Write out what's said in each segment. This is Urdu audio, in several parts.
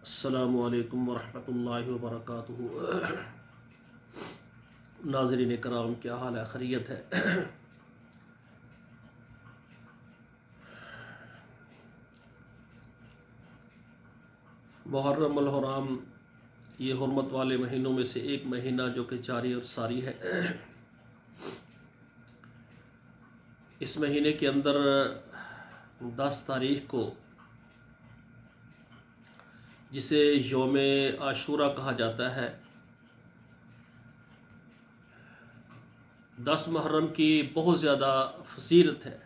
السلام علیکم ورحمۃ اللہ وبرکاتہ۔ ناظرین کرام، کیا حال ہے؟ خیریت ہے؟ محرم الحرام یہ حرمت والے مہینوں میں سے ایک مہینہ جو کہ جاری اور ساری ہے۔ اس مہینے کے اندر 10 تاریخ کو، جسے یوم عاشورہ کہا جاتا ہے، 10 محرم کی بہت زیادہ فضیلت ہے۔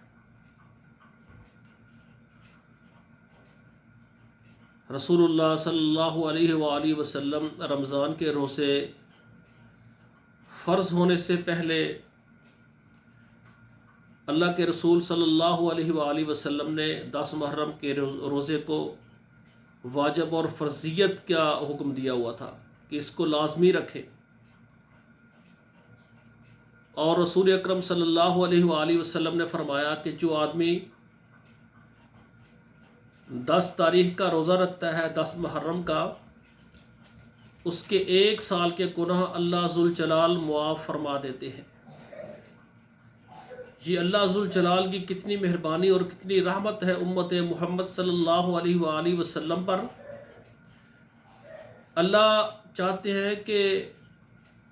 رسول اللہ صلی اللہ علیہ وآلہ وسلم رمضان کے روزے فرض ہونے سے پہلے اللہ کے رسول صلی اللہ علیہ وآلہ وسلم نے 10 محرم کے روزے کو واجب اور فرضیت کا حکم دیا ہوا تھا کہ اس کو لازمی رکھیں، اور رسول اکرم صلی اللہ علیہ وآلہ وسلم نے فرمایا کہ جو آدمی 10 تاریخ کا روزہ رکھتا ہے، 10 محرم کا، اس کے 1 سال کے گناہ اللہ ذوالجلال معاف فرما دیتے ہیں۔ یہ اللہ ذوالجلال کی کتنی مہربانی اور کتنی رحمت ہے امت محمد صلی اللہ علیہ وآلہ وسلم پر۔ اللہ چاہتے ہیں کہ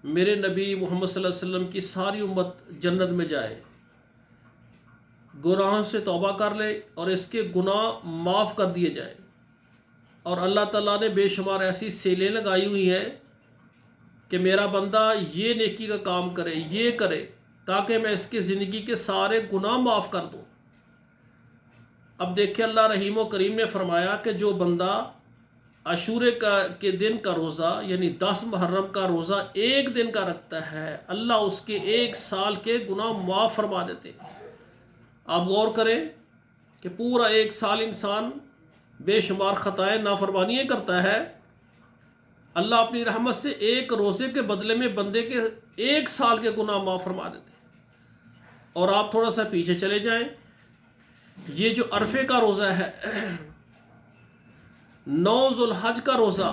میرے نبی محمد صلی اللہ علیہ وسلم کی ساری امت جنت میں جائے، گناہوں سے توبہ کر لے اور اس کے گناہ معاف کر دیے جائے۔ اور اللہ تعالیٰ نے بے شمار ایسی سیلیں لگائی ہوئی ہیں کہ میرا بندہ یہ نیکی کا کام کرے، یہ کرے، تاکہ میں اس کی زندگی کے سارے گناہ معاف کر دوں۔ اب دیکھیں، اللہ رحیم و کریم نے فرمایا کہ جو بندہ عاشورے کے دن کا روزہ یعنی 10 محرم کا روزہ 1 دن کا رکھتا ہے، اللہ اس کے 1 سال کے گناہ معاف فرما دیتے۔ آپ غور کریں کہ پورا 1 سال انسان بے شمار خطائیں نافرمانیاں کرتا ہے، اللہ اپنی رحمت سے 1 روزے کے بدلے میں بندے کے 1 سال کے گناہ معاف فرما دیتے۔ اور آپ تھوڑا سا پیچھے چلے جائیں، یہ جو عرفے کا روزہ ہے، 9 ذوالحج کا روزہ،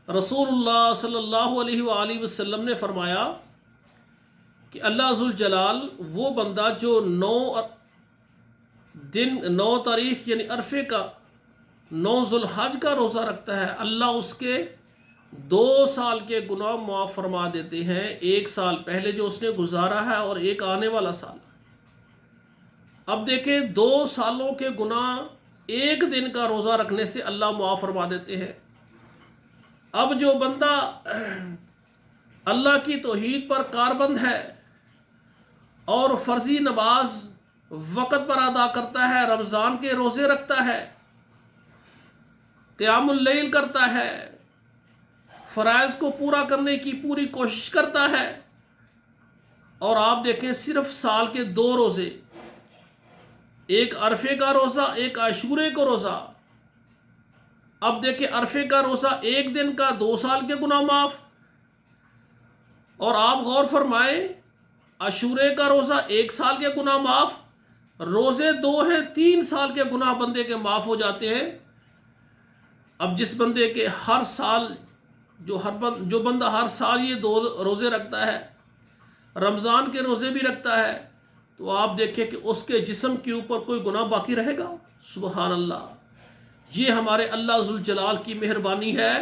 رسول اللہ صلی اللہ علیہ وآلہ وسلم نے فرمایا کہ اللہ ذوالجلال وہ بندہ جو 9 تاریخ یعنی عرفے کا 9 ذوالحج کا روزہ رکھتا ہے، اللہ اس کے 2 سال کے گناہ معاف فرما دیتے ہیں، 1 سال پہلے جو اس نے گزارا ہے اور 1 آنے والا سال۔ اب دیکھیں، 2 سالوں کے گناہ 1 دن کا روزہ رکھنے سے اللہ معاف فرما دیتے ہیں۔ اب جو بندہ اللہ کی توحید پر کاربند ہے اور فرضی نماز وقت پر ادا کرتا ہے، رمضان کے روزے رکھتا ہے، قیام اللیل کرتا ہے، فرائض کو پورا کرنے کی پوری کوشش کرتا ہے، اور آپ دیکھیں صرف سال کے 2 روزے، ایک عرفے کا روزہ، ایک عاشورے کا روزہ۔ اب دیکھیں، عرفے کا روزہ 1 دن کا 2 سال کے گناہ معاف، اور آپ غور فرمائیں، عاشورے کا روزہ 1 سال کے گناہ معاف، روزے 2 ہیں، 3 سال کے گناہ بندے کے معاف ہو جاتے ہیں۔ اب جس بندے کے ہر سال جو بندہ ہر سال یہ 2 روزے رکھتا ہے، رمضان کے روزے بھی رکھتا ہے، تو آپ دیکھیں کہ اس کے جسم کے اوپر کوئی گناہ باقی رہے گا؟ سبحان اللہ! یہ ہمارے اللہ ذوالجلال کی مہربانی ہے۔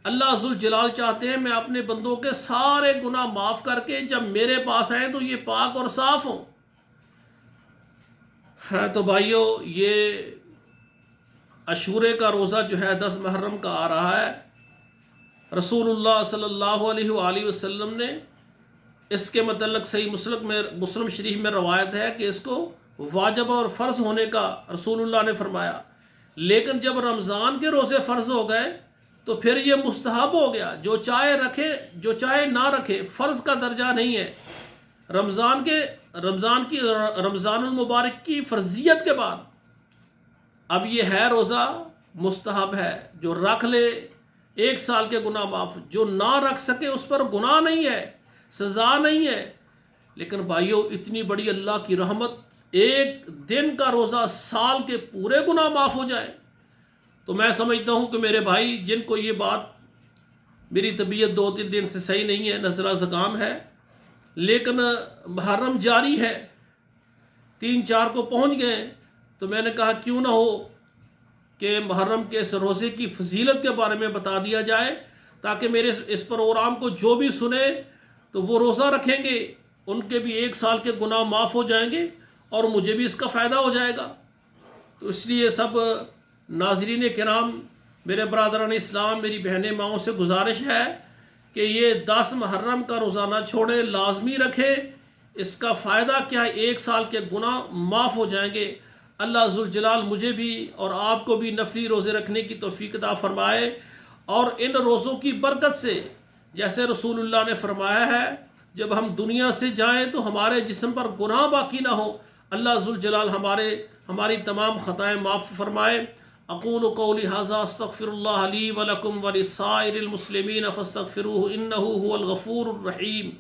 اللہ ذوالجلال چاہتے ہیں میں اپنے بندوں کے سارے گناہ معاف کر کے جب میرے پاس آئیں تو یہ پاک اور صاف ہوں۔ تو بھائیو، یہ عاشورے کا روزہ جو ہے 10 محرم کا آ رہا ہے، رسول اللہ صلی اللہ علیہ وآلہ وسلم نے اس کے متعلق صحیح مسلم شریف میں روایت ہے کہ اس کو واجب اور فرض ہونے کا رسول اللہ نے فرمایا، لیکن جب رمضان کے روزے فرض ہو گئے تو پھر یہ مستحب ہو گیا، جو چاہے رکھے جو چاہے نہ رکھے، فرض کا درجہ نہیں ہے۔ رمضان المبارک کی فرضیت کے بعد اب یہ ہے روزہ مستحب ہے، جو رکھ لے 1 سال کے گناہ معاف، جو نہ رکھ سکے اس پر گناہ نہیں ہے، سزا نہیں ہے۔ لیکن بھائیو، اتنی بڑی اللہ کی رحمت، 1 دن کا روزہ سال کے پورے گناہ معاف ہو جائے، تو میں سمجھتا ہوں کہ میرے بھائی جن کو یہ بات، میری طبیعت 2-3 دن سے صحیح نہیں ہے، نزلہ زکام ہے، لیکن محرم جاری ہے، 3-4 کو پہنچ گئے، تو میں نے کہا کیوں نہ ہو کہ محرم کے اس روزے کی فضیلت کے بارے میں بتا دیا جائے، تاکہ میرے اس پروگرام کو جو بھی سنے تو وہ روزہ رکھیں گے، ان کے بھی 1 سال کے گناہ معاف ہو جائیں گے اور مجھے بھی اس کا فائدہ ہو جائے گا۔ تو اس لیے سب ناظرین کرام، میرے برادران اسلام، میری بہنیں ماؤں سے گزارش ہے کہ یہ 10 محرم کا روزانہ چھوڑے، لازمی رکھے، اس کا فائدہ کیا ہے، 1 سال کے گناہ معاف ہو جائیں گے۔ اللہ ذوالجلال مجھے بھی اور آپ کو بھی نفلی روزے رکھنے کی توفیق عطا فرمائے، اور ان روزوں کی برکت سے جیسے رسول اللہ نے فرمایا ہے جب ہم دنیا سے جائیں تو ہمارے جسم پر گناہ باقی نہ ہو، اللہ ذوالجلال ہماری تمام خطائیں معاف فرمائے۔ اقول قولی ھذا استغفر اللہ لی ولکم ولسائر المسلمین فاستغفروہ انہ هو الغفور الرحیم۔